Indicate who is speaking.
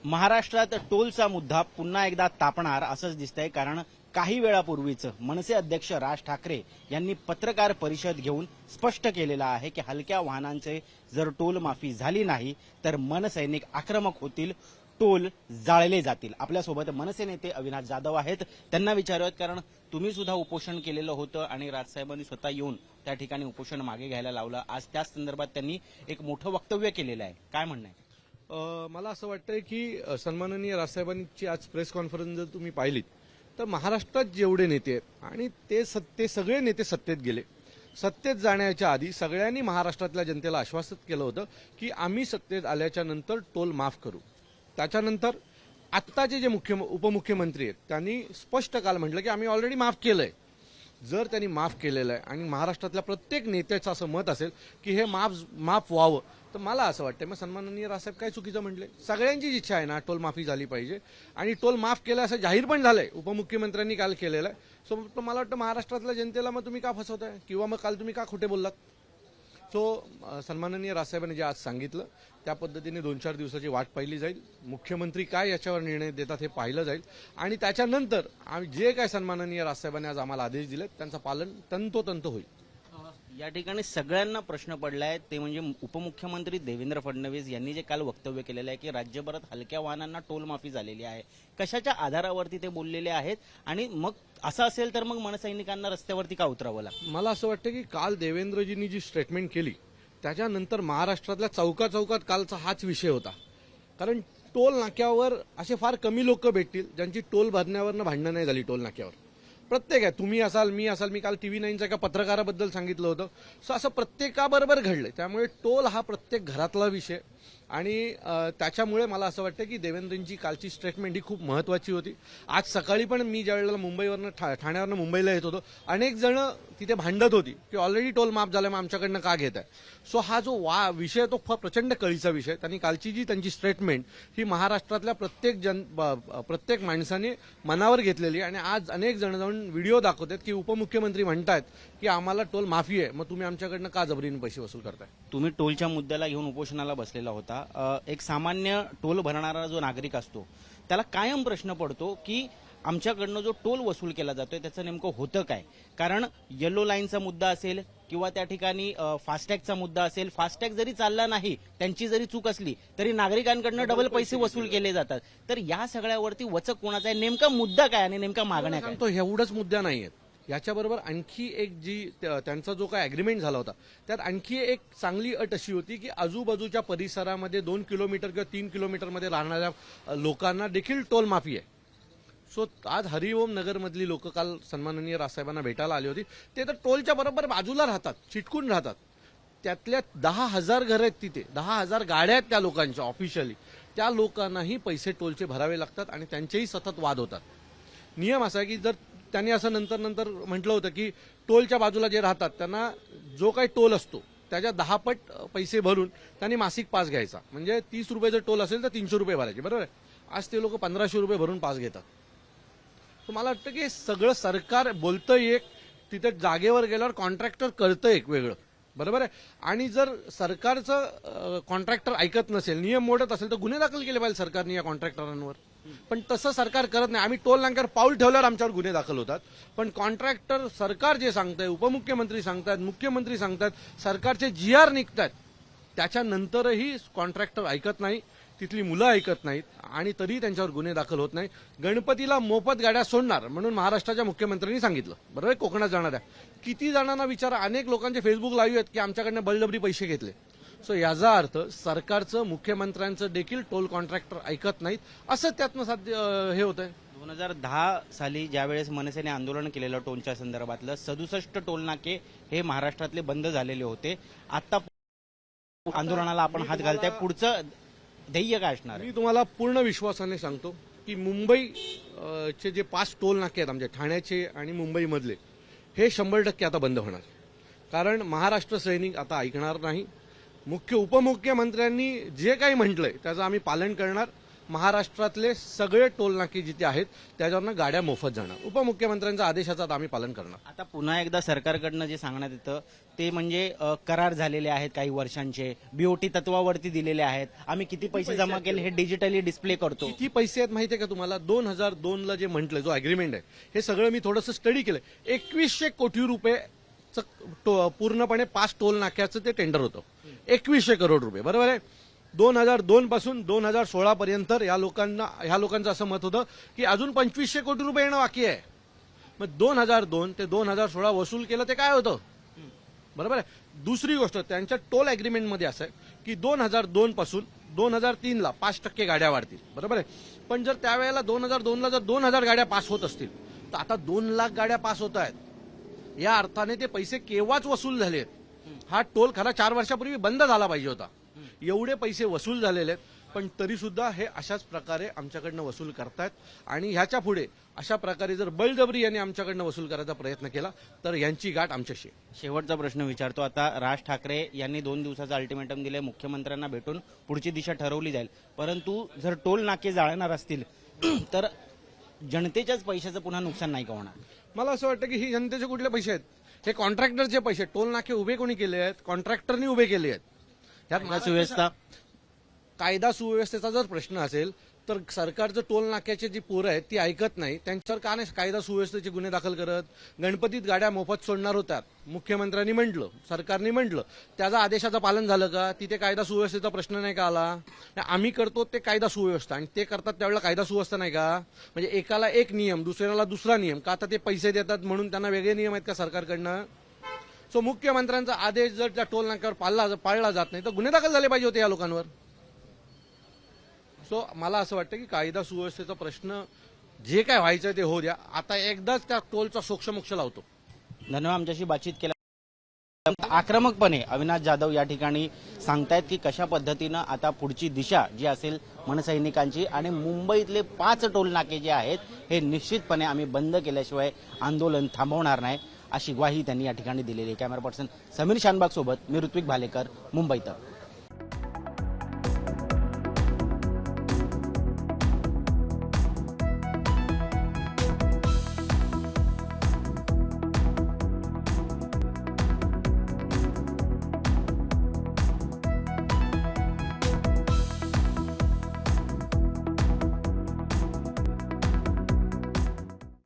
Speaker 1: महाराष्ट्रात टोलचा मुद्दा पुन्हा एकदा तापणार असंच दिसतंय, कारण काही वेळापूर्वीच मनसे अध्यक्ष राज ठाकरे यांनी पत्रकार परिषद घेऊन स्पष्ट केलेलं आहे की हलक्या वाहनांचे जर टोल माफी झाली नाही तर मनसैनिक आक्रमक होतील, टोल जाळले जातील. आपल्यासोबत मनसे नेते अविनाश जाधव आहेत, त्यांना विचारूयात, कारण तुम्ही सुद्धा उपोषण केलेलं होतं आणि राजसाहेबांनी स्वतः येऊन त्या ठिकाणी उपोषण मागे घ्यायला लावलं. आज त्याच संदर्भात त्यांनी एक मोठं वक्तव्य केलेलं आहे. काय म्हणणं आहे?
Speaker 2: मला असं वाटतंय की सन्माननीय राजसाहेबांची आज प्रेस कॉन्फरन्स जर तुम्ही पाहिलीत तर महाराष्ट्रात जेवढे नेते आहेत आणि ते सगळे नेते सत्तेत गेले. सत्तेत जाण्याच्या आधी सगळ्यांनी महाराष्ट्रातल्या जनतेला आश्वासित केलं होतं की आम्ही सत्तेत आल्याच्या नंतर टोल माफ करू. त्याच्यानंतर आत्ताचे जे उपमुख्यमंत्री आहेत त्यांनी स्पष्ट काल म्हटलं की आम्ही ऑलरेडी माफ केलंय. जर त्यांनी माफ केलेलं आहे आणि महाराष्ट्रातल्या प्रत्येक नेत्याचं असं मत असेल की हे माफ व्हावं, तर मला असं वाटतं मग सन्माननीय राजसाहेब काय चुकीचं म्हटले. सगळ्यांचीच इच्छा आहे ना टोल माफी झाली पाहिजे आणि टोल माफ केलं असं जाहीर पण झालंय, उपमुख्यमंत्र्यांनी काल केलेलं आहे. सो मला वाटतं महाराष्ट्रातल्या जनतेला मग तुम्ही का फसवताय किंवा मग काल तुम्ही का खोटे बोललात. सो सन्माननीय राजसाहेबांनी जे आज सांगितलं त्या पद्धतीने 2-4 दिवसाची वाट पाहिली जाईल. मुख्यमंत्री काय याच्यावर निर्णय देतात हे पाहिलं जाईल आणि त्याच्यानंतर जे काय सन्माननीय राजसाहेबांनी आज आम्हाला आदेश दिलेत त्यांचं पालन तंतोतंत होईल.
Speaker 1: या ठिकाणी सगळ्यांना प्रश्न पडलाय ते म्हणजे उपमुख्यमंत्री देवेंद्र फडणवीस यांनी जे काल वक्तव्य केलेलं आहे की राज्यभरात हलक्या वाहनांना टोल माफी झालेली आहे, कशाच्या आधारावरती ते बोललेले आहेत आणि मग असं असेल तर मग मनसैनिकांना रस्त्यावरती का उतरावं लागतं.
Speaker 2: मला असं वाटतं की काल देवेंद्रजींनी जी स्टेटमेंट केली त्याच्यानंतर महाराष्ट्रातल्या चौकाचौकात कालचा हाच विषय होता. कारण टोल नाक्यावर असे फार कमी लोक भेटतील ज्यांची टोल भरण्यावरनं भांडणं नाही झाली. टोल नाक्यावर प्रत्येक आहे, तुम्ही असाल मी काल TV 9च्या एका पत्रकाराबद्दल सांगितलं होतं. सो असं प्रत्येकाबरोबर घडलंय. त्यामुळे टोल हा प्रत्येक घरातला विषय आणि त्याच्यामुळे मला असं वाटतं की देवेंद्रजींची कालची स्टेटमेंट ही खूप महत्वाची होती. आज सकाळी पण मी ज्यावेळेला मुंबईवरनं ठाण्यावरनं मुंबईला येत होतो, अनेक जण तिथे भांडत होती की ऑलरेडी टोल माफ झाला, मग आमच्याकडनं का घेत आहे. सो हा जो विषय तो प्रचंड कळीचा विषय. त्यांनी कालची जी त्यांची स्टेटमेंट ही महाराष्ट्रातल्या प्रत्येक माणसाने मनावर घेतलेली आणि आज अनेक जण जाऊन व्हिडिओ दाखवतात की उपमुख्यमंत्री म्हणतात की आम्हाला टोल माफी आहे, मग तुम्ही आमच्याकडनं का जबरीने पैसे वसूल करताय.
Speaker 1: तुम्ही टोलच्या मुद्द्याला घेऊन उपोषणाला बसलेला होता. एक सामान्य टोल भरणारा जो नागरिक असतो त्याला कायम प्रश्न पडतो की आमच्याकडनं जो टोल वसूल केला जातोय त्याचं नेमकं होतं काय. कारण येलो लाईनचा मुद्दा असेल किंवा त्या ठिकाणी फास्टॅगचा मुद्दा असेल, फास्टॅग जरी चालला नाही, त्यांची जरी चूक असली तरी नागरिकांकडनं डबल पैसे वसूल केले जातात. तर या सगळ्यावरती वचक कोणाचा आहे, नेमका मुद्दा काय आणि नेमका मागण्या काय.
Speaker 2: तो एवढंच मुद्दा नाहीये. याच्याबरोबर आणखी एक जी त्यांचा जो काय अग्रीमेंट झाला होता त्यात आणखी एक चांगली अट अशी होती की आजूबाजूच्या परिसरामध्ये 2 किलोमीटर किंवा 3 किलोमीटरमध्ये राहणाऱ्या लोकांना देखील टोल माफी आहे. सो आज हरिओम नगरमधली लोक काल सन्माननीय राजसाहेबांना भेटायला आली होती. ते तर टोलच्या बरोबर बाजूला राहतात, चिटकून राहतात. त्यातल्या 10,000 घरं आहेत तिथे, 10,000 गाड्या आहेत त्या लोकांच्या ऑफिशियली. त्या लोकांनाही पैसे टोलचे भरावे लागतात आणि त्यांचेही सतत वाद होतात. नियम असा आहे की जर त्यांनी असं नंतर म्हटलं होतं की टोलच्या बाजूला जे राहतात त्यांना जो काही टोल असतो त्याच्या 10 पट पैसे भरून त्यांनी मासिक पास घ्यायचा. म्हणजे 30 रुपये जर टोल असेल तर 300 रुपये भरायचे. बरोबर आहे. आज ते लोक 1500 रुपये भरून पास घेतात. तर मला वाटतं की सगळं सरकार बोलतं एक, तिथे जागेवर गेल्यावर कॉन्ट्रॅक्टर कळतं एक वेगळं. बरोबर आहे. आणि जर सरकारचं कॉन्ट्रॅक्टर ऐकत नसेल, नियम मोडत असेल तर गुन्हे दाखल केले पाहिजे सरकारने या कॉन्ट्रॅक्टरांवर. पण तसं सरकार करत नाही. आम्ही टोल नाक्यावर पाऊल ठेवल्यावर आमच्यावर गुन्हे दाखल होतात. पण कॉन्ट्रॅक्टर सरकार जे सांगताय, उपमुख्यमंत्री सांगतात, मुख्यमंत्री सांगतात, सरकारचे GR निघतात, त्याच्यानंतरही कॉन्ट्रॅक्टर ऐकत नाही, तिथली मुलं ऐकत नाहीत आणि तरी त्यांच्यावर गुन्हे दाखल होत नाही. गणपतीला मोफत गाड्या सोडणार म्हणून महाराष्ट्राच्या मुख्यमंत्र्यांनी सांगितलं. बरोबर, कोकणात जाणाऱ्या किती जणांना विचारा, अनेक लोकांचे फेसबुक लाईव्ह आहेत की आमच्याकडनं बळजबरी पैसे घेतले. सो याचा अर्थ सरकारचं, मुख्यमंत्र्यांचं देखील टोल कॉन्ट्रॅक्टर ऐकत नाहीत असं त्यातनं साध्य हे होतंय.
Speaker 1: 2010 साली ज्यावेळेस मनसेने आंदोलन केलेलं टोलच्या संदर्भातलं 67 टोल नाके हे महाराष्ट्रातले बंद झालेले होते. आता आंदोलनाला आपण हात घालताय, पुढचं ध्येय काय असणार.
Speaker 2: मी तुम्हाला पूर्ण विश्वासाने सांगतो की मुंबईचे जे 5 टोल नाके आहेत आमच्या ठाण्याचे आणि मुंबईमधले, हे 100% आता बंद होणार. कारण महाराष्ट्र सैनिक आता ऐकणार नाही. उपमुख्यमंत्र्यांनी जे काही म्हटलंय त्याचं आम्ही पालन करणार. महाराष्ट्रातले सगळे टोल नाके जिथे आहेत त्याच्यावरनं गाड्या मोफत जाणार. उपमुख्यमंत्र्यांच्या आदेशाचं आता आम्ही पालन करणार.
Speaker 1: आता पुन्हा एकदा सरकारकडनं जे सांगण्यात येतं ते म्हणजे करार झालेले आहेत काही वर्षांचे, बीओटी तत्वावरती दिलेले आहेत, आम्ही किती पैसे जमा केले हे डिजिटली डिस्प्ले करतो.
Speaker 2: किती पैसे आहेत माहितीये का तुम्हाला? 2002ला जे म्हटलं, जो अग्रीमेंट आहे, हे सगळं मी थोडंसं स्टडी केलं. 2100 कोटी रुपये पूर्णपणे 5 टोल नाक्याचं ते टेंडर होतं. 2100 करोड रुपये, बरोबर आहे. 2002 पासून 2016 पर्यंत ह्या लोकांचं असं मत होतं की अजून 2500 कोटी रुपये येणं बाकी आहे. मग 2002 ते 2016 वसूल केलं ते काय होतं, बरोबर आहे. दुसरी गोष्ट, त्यांच्या टोल अग्रीमेंटमध्ये असं आहे की 2002 पासून 2003ला 5% गाड्या वाढतील, बरोबर आहे. पण जर त्यावेळेला 2002ला जर 2000 गाड्या पास होत असतील तर आता 2 लाख गाड्या पास होत आहेत. या अर्थाने ते पैसे केव्हाच वसूल झाले आहेत. हा टोल खरा 4 वर्षापूर्वी बंद झाला पाहिजे होता. एवढे पैसे वसूल झालेले आहेत, पण तरी सुद्धा हे अशाच प्रकारे आमच्याकडनं वसूल करतायत. आणि ह्याच्या पुढे अशा प्रकारे जर बळजबरी यांनी आमच्याकडनं वसूल करायचा प्रयत्न केला तर यांची गाठ आमच्याशी.
Speaker 1: शेवटचा प्रश्न विचारतो. आता राज ठाकरे यांनी 2 दिवसाचं अल्टिमेटम दिले, मुख्यमंत्र्यांना भेटून पुढची दिशा ठरवली जाईल. परंतु जर टोल नाके जाळणार असतील तर जनतेच्याच पैशाचं पुन्हा नुकसान नाही का होणार?
Speaker 2: मला असं वाटतं की ही जनतेचे कुठले पैसे आहेत? हे कॉन्ट्रॅक्टरचे पैसे. टोल नाके उभे कोणी केले आहेत? कॉन्ट्रॅक्टरनी उभे केले आहेत.
Speaker 1: त्यात सुव्यवस्था,
Speaker 2: कायदा सुव्यवस्थेचा जर प्रश्न असेल तर सरकारचं टोल नाक्याची जी पोरं आहेत ती ऐकत नाही. त्यांच्यावर का नाही कायदा सुव्यवस्थेचे गुन्हे दाखल करत? गणपतीत गाड्या मोफत सोडणार होत्यात, मुख्यमंत्र्यांनी म्हटलं, सरकारने म्हटलं, त्याचा आदेशाचं पालन झालं का? तिथे कायदा सुव्यवस्थेचा प्रश्न नाही का आला? आम्ही करतो ते कायदा सुव्यवस्था आणि ते करतात त्यावेळेला कायदा सुव्यवस्था नाही का? म्हणजे एकाला एक नियम, दुसऱ्याला दुसरा नियम का? आता ते पैसे देतात म्हणून त्यांना वेगळे नियम आहेत का सरकारकडनं? सो मुख्यमंत्र्यांचा आदेश जर त्या टोल नाक्यावर पाळला जात नाही तर गुन्हे दाखल झाले पाहिजे होते या लोकांवर. सो मला असं वाटतं की कायदा सुव्यवस्थेचा प्रश्न जे काय व्हायचं ते होऊ द्या. आता एकदाच त्या टोलचा सोक्षमोक्ष लावतो.
Speaker 1: धन्यवाद. आमच्याशी बातचीत केल्या. आक्रमकपणे अविनाश जाधव या ठिकाणी सांगतायत की कशा पद्धतीनं आता पुढची दिशा जी असेल मनसैनिकांची, आणि मुंबईतले 5 टोल नाके जे आहेत हे निश्चितपणे आम्ही बंद केल्याशिवाय आंदोलन थांबवणार नाही, अशी ग्वाही त्यांनी या ठिकाणी दिलेली आहे. कॅमेरा पर्सन समीर शानबाग सोबत मी ऋत्विक भालेकर, मुंबईत.